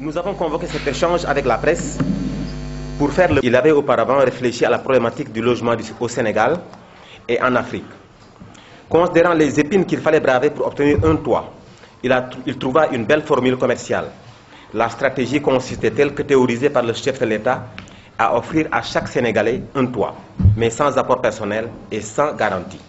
Nous avons convoqué cet échange avec la presse pour faire le... Il avait auparavant réfléchi à la problématique du logement au Sénégal et en Afrique. Considérant les épines qu'il fallait braver pour obtenir un toit, il trouva une belle formule commerciale. La stratégie consistait, telle que théorisée par le chef de l'État, à offrir à chaque Sénégalais un toit, mais sans apport personnel et sans garantie.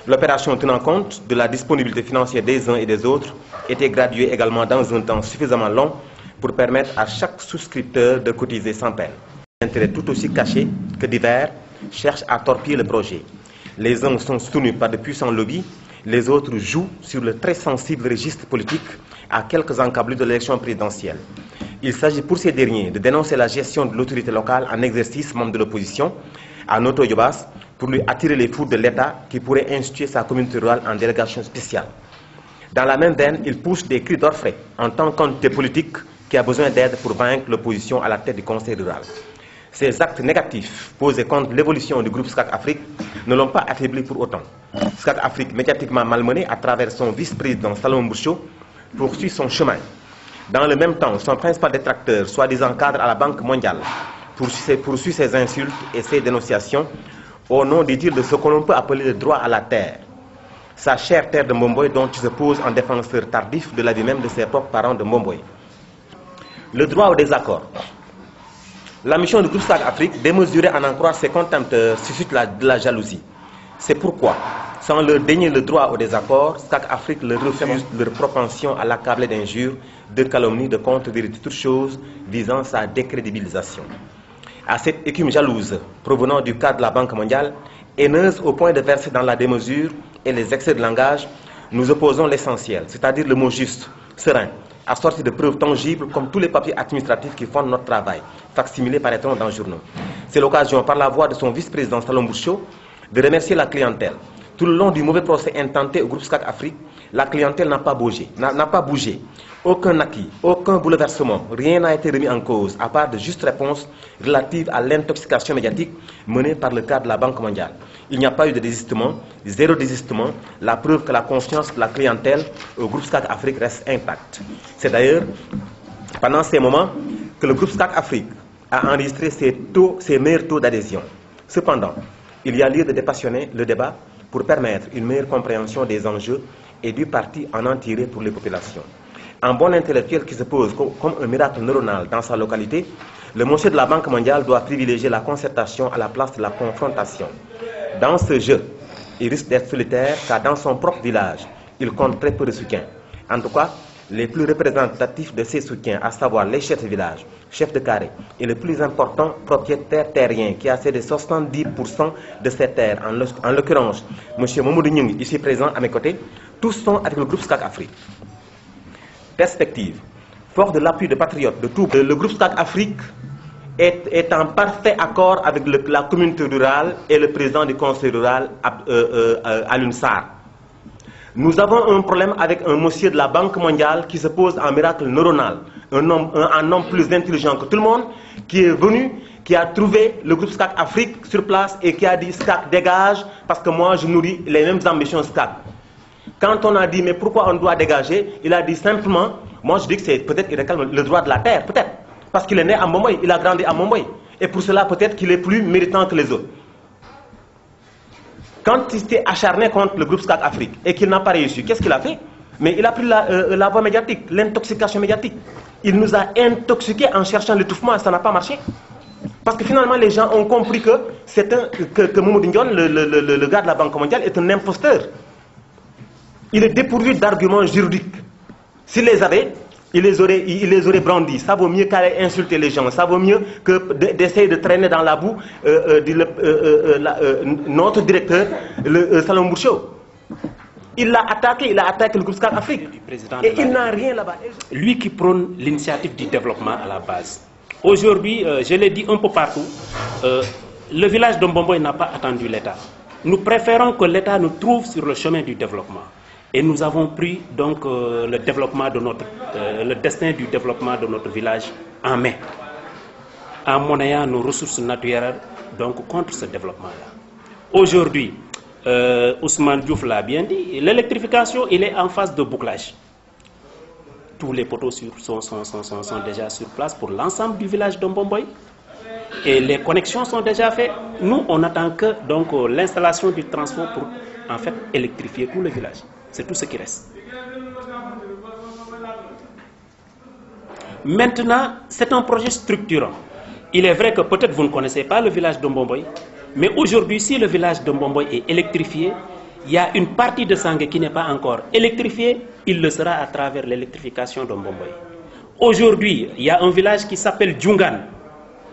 L'opération, tenant compte de la disponibilité financière des uns et des autres, était graduée également dans un temps suffisamment long pour permettre à chaque souscripteur de cotiser sans peine. Des intérêts tout aussi cachés que divers cherchent à torpiller le projet. Les uns sont soutenus par de puissants lobbies, les autres jouent sur le très sensible registre politique à quelques encablures de l'élection présidentielle. Il s'agit pour ces derniers de dénoncer la gestion de l'autorité locale en exercice membre de l'opposition, à Noto Yobas, pour lui attirer les foudres de l'État qui pourrait instituer sa communauté rurale en délégation spéciale. Dans la même veine, il pousse des cris d'orfraie en tant qu'entité politique qui a besoin d'aide pour vaincre l'opposition à la tête du Conseil rural. Ces actes négatifs posés contre l'évolution du groupe SCAC Afrique ne l'ont pas affaibli pour autant. SCAC Afrique, médiatiquement malmené à travers son vice-président Salomon Boucho, poursuit son chemin. Dans le même temps, son principal détracteur, soi-disant cadre à la Banque mondiale, poursuit ses insultes et ses dénonciations au nom, dit-il, de ce que l'on peut appeler le droit à la terre. Sa chère terre de Mbomboy, dont il se pose en défenseur tardif de la vie même de ses propres parents de Mbomboy. Le droit au désaccord. La mission du groupe SCAC Afrique, démesurée à en croire ses contempteurs, suscite de la jalousie. C'est pourquoi, sans leur dénier le droit au désaccord, SCAC Afrique leur refuse leur propension à l'accabler d'injures, de calomnies, de contre-vérités, toutes choses visant sa décrédibilisation. À cette écume jalouse provenant du cadre de la Banque mondiale, haineuse au point de verser dans la démesure et les excès de langage, nous opposons l'essentiel, c'est-à-dire le mot juste, serein, assorti de preuves tangibles comme tous les papiers administratifs qui fondent notre travail, facsimilés paraîtront dans les journaux. C'est l'occasion, par la voix de son vice-président Salomon Boucho, de remercier la clientèle. Tout le long du mauvais procès intenté au groupe SCAC Afrique, la clientèle n'a pas bougé. Aucun acquis, aucun bouleversement, rien n'a été remis en cause, à part de justes réponses relatives à l'intoxication médiatique menée par le cadre de la Banque mondiale. Il n'y a pas eu de désistement, zéro désistement, la preuve que la confiance de la clientèle au groupe SCAC Afrique reste intacte. C'est d'ailleurs pendant ces moments que le groupe SCAC Afrique a enregistré ses meilleurs taux d'adhésion. Cependant, il y a lieu de dépassionner le débat pour permettre une meilleure compréhension des enjeux et du parti en tirer pour les populations. Un bon intellectuel qui se pose comme un miracle neuronal dans sa localité, le monsieur de la Banque mondiale doit privilégier la concertation à la place de la confrontation. Dans ce jeu, il risque d'être solitaire car dans son propre village, il compte très peu de soutiens. En tout cas, les plus représentatifs de ces soutiens, à savoir les chefs de village, chefs de carré et le plus important propriétaire terrien qui a cédé 70% de ses terres, en l'occurrence M. Mamoudou Nying, ici présent à mes côtés, tous sont avec le groupe SCAC Afrique. Perspective. Fort de l'appui de patriotes de tout, le groupe SCAC Afrique est en parfait accord avec la communauté rurale et le président du conseil rural, Alioune Sarr. Nous avons un problème avec un monsieur de la Banque mondiale qui se pose en miracle neuronal, un homme plus intelligent que tout le monde, qui est venu, qui a trouvé le groupe SCAC Afrique sur place et qui a dit SCAC dégage parce que moi je nourris les mêmes ambitions SCAC. Quand on a dit mais pourquoi on doit dégager, il a dit simplement, moi je dis que c'est peut-être le droit de la terre, peut-être, parce qu'il est né à Mbomboy, il a grandi à Mbomboy, et pour cela peut-être qu'il est plus méritant que les autres. Quand il s'était acharné contre le groupe SCAC Afrique et qu'il n'a pas réussi, qu'est-ce qu'il a fait? Mais il a pris la voie médiatique, l'intoxication médiatique. Il nous a intoxiqués en cherchant l'étouffement et ça n'a pas marché. Parce que finalement les gens ont compris que Mamoudou Ndione, le gars de la Banque mondiale, est un imposteur. Il est dépourvu d'arguments juridiques. S'il les avait, il les aurait brandis. Ça vaut mieux qu'aller insulter les gens. Ça vaut mieux que d'essayer de traîner dans la boue notre directeur, Salomon Boucho. Il l'a attaqué, le groupe SCAC Afrique. Et il n'a rien là-bas. Lui qui prône l'initiative du développement à la base. Aujourd'hui, je l'ai dit un peu partout, le village de Mbomboy n'a pas attendu l'État. Nous préférons que l'État nous trouve sur le chemin du développement. Et nous avons pris donc le destin du développement de notre village en main, en monnayant nos ressources naturelles donc contre ce développement-là. Aujourd'hui, Ousmane Diouf l'a bien dit, l'électrification, il est en phase de bouclage. tous les poteaux sont déjà sur place pour l'ensemble du village de Mbomboy. Et les connexions sont déjà faites. Nous, on attend que l'installation du transport pour en fait électrifier tout le village. C'est tout ce qui reste. Maintenant, c'est un projet structurant. Il est vrai que peut-être vous ne connaissez pas le village de Mbomboy, mais aujourd'hui, si le village de Mbomboy est électrifié, il y a une partie de Sangué qui n'est pas encore électrifiée, il le sera à travers l'électrification de Mbomboy. Aujourd'hui, il y a un village qui s'appelle Djungan.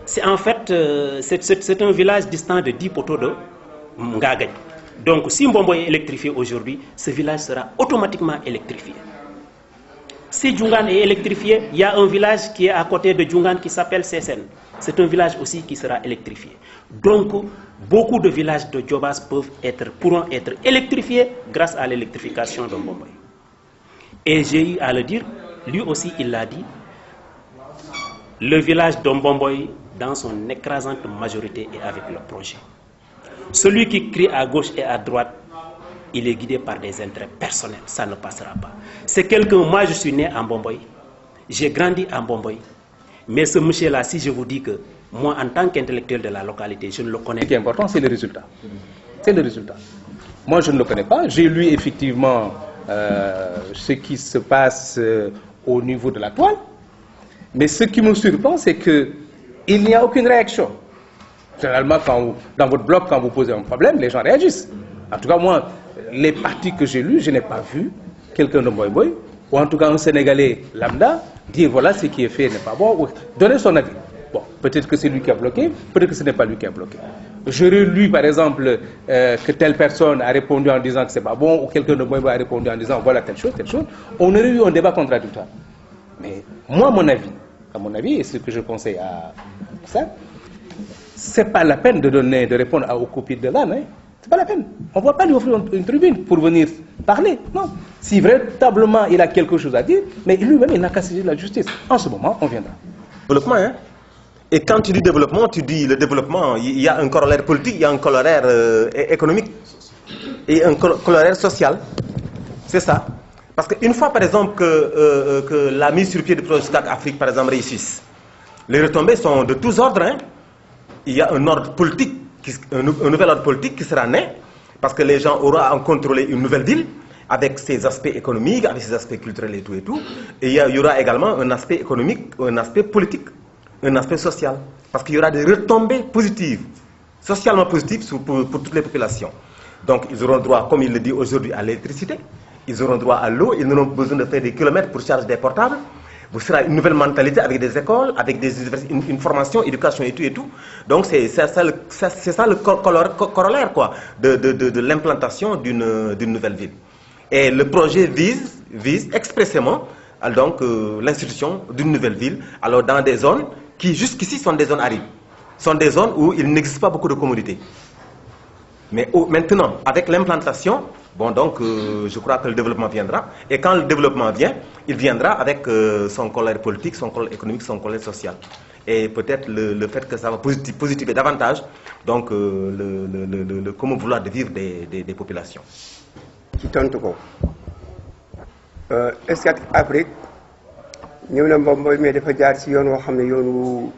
C'est en fait c'est un village distant de 10 poteaux de Ngagay. Donc si Mbomboy est électrifié aujourd'hui, ce village sera automatiquement électrifié. Si Djungan est électrifié, il y a un village qui est à côté de Djungan qui s'appelle Sesen. C'est un village aussi qui sera électrifié. Donc beaucoup de villages de Djobas pourront être électrifiés grâce à l'électrification de Mbomboy. Et j'ai eu à le dire, lui aussi il l'a dit, le village de Mbomboy, dans son écrasante majorité, est avec le projet. Celui qui crie à gauche et à droite, il est guidé par des intérêts personnels, ça ne passera pas. C'est quelqu'un, moi je suis né à Mbomboy, j'ai grandi à Mbomboy, mais ce monsieur-là, si je vous dis que moi en tant qu'intellectuel de la localité, je ne le connais pas. Ce qui est important, c'est le résultat. C'est le résultat. Moi je ne le connais pas, j'ai lu effectivement ce qui se passe au niveau de la toile, mais ce qui me surprend, c'est qu'il n'y a aucune réaction. Généralement, dans votre blog, quand vous posez un problème, les gens réagissent. En tout cas, moi, les parties que j'ai lues, je n'ai pas vu quelqu'un de Mbomboy, ou en tout cas un Sénégalais lambda, dire voilà ce qui est fait n'est pas bon, ou donner son avis. Bon, peut-être que c'est lui qui a bloqué, peut-être que ce n'est pas lui qui a bloqué. J'aurais lu, par exemple, que telle personne a répondu en disant que c'est pas bon, ou quelqu'un de Mbomboy a répondu en disant voilà telle chose, on aurait eu un débat contradictoire. Mais moi, à mon avis, et ce que je conseille à ça, c'est pas la peine de répondre aux copies de l'âne. Hein. C'est pas la peine. On ne va pas lui offrir une tribune pour venir parler. Non. Si véritablement il a quelque chose à dire, mais lui-même, il n'a qu'à saisir la justice. En ce moment, on viendra. Développement, hein. Et quand tu dis développement, tu dis le développement, il y a un corollaire politique, il y a un corollaire économique et un corollaire social. C'est ça. Parce qu'une fois, par exemple, que la mise sur pied du projet SCAC Afrique, par exemple, réussisse, les retombées sont de tous ordres. Hein. Il y a un ordre politique, un nouvel ordre politique qui sera né, parce que les gens auront à contrôler une nouvelle ville, avec ses aspects économiques, avec ses aspects culturels et tout et tout. Et il y aura également un aspect économique, un aspect politique, un aspect social. Parce qu'il y aura des retombées positives, socialement positives pour toutes les populations. Donc ils auront droit, comme il le dit aujourd'hui, à l'électricité. Ils auront droit à l'eau, ils n'auront besoin de faire des kilomètres pour charger des portables. Vous serez une nouvelle mentalité avec des écoles, avec une formation, éducation et tout et tout. Donc c'est ça le corollaire quoi, de l'implantation d'une nouvelle ville. Et le projet vise expressément l'institution d'une nouvelle ville, alors dans des zones qui jusqu'ici sont des zones arides, sont des zones où il n'existe pas beaucoup de commodités. Mais maintenant, avec l'implantation, bon donc je crois que le développement viendra. Et quand le développement vient, il viendra avec son corollaire politique, son corollaire économique, son corollaire social. Et peut-être le fait que ça va positiver davantage donc le comment vouloir de vivre des populations. ci tontu ko SCAC Afrique ñëw na Mbomboy mais dafa jaar ci yoon woo xam ne yoon wu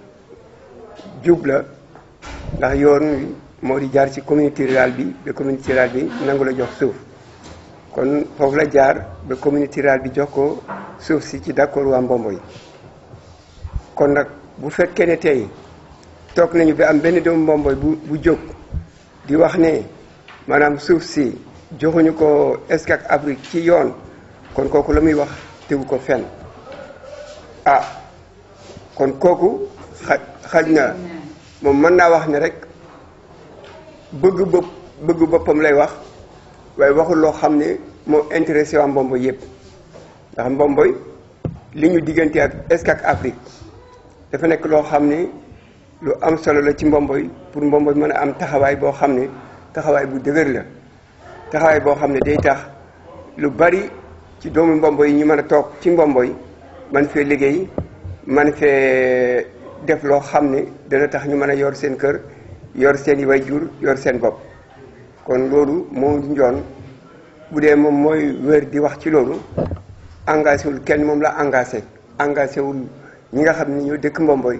jub la ndax yoon moo di jaar ci communauté rurale bi ba communauté rurale bi nangu la jox suuf kon foofu la jaar ba communauté rurale bi jox ko suuf si ci d'accord waa Mbomboy kon nag bu fekkee ne tey toog nañu ba am benn doomu Mbomboy bu jóg di wax ne maanaam suuf si joxuñu ko SCAC Afrique ci yoon kon kooku la muy wax tegu ko fenn kon kooku xaj na moom mën naa wax ne rek bëgg boppam lay wax waaye waxul loo xam ne moo intéressé waa Mbomboy yëpp ndax Mbomboy li ñu diggante ak SCAC Afrique dafa nekk loo xam ne lu am solo la ci Mbomboy pour Mbomboy mën a am taxawaay boo xam ne taxawaay bu dëgër la taxawaay boo xam ne day tax lu bari ci doomu Mbomboy yi ñu mën a toog ci Mbomboy man fee liggéey man fee def loo xam ne dana tax ñu mën a yor seen kër yor seen i waajur yor seen bopp kon loolu moo njoon bu dee moom mooy wër di wax ci loolu engagé wul kenn moom la engagé wul ñi nga xam ne ñoo dëkk Mbomboy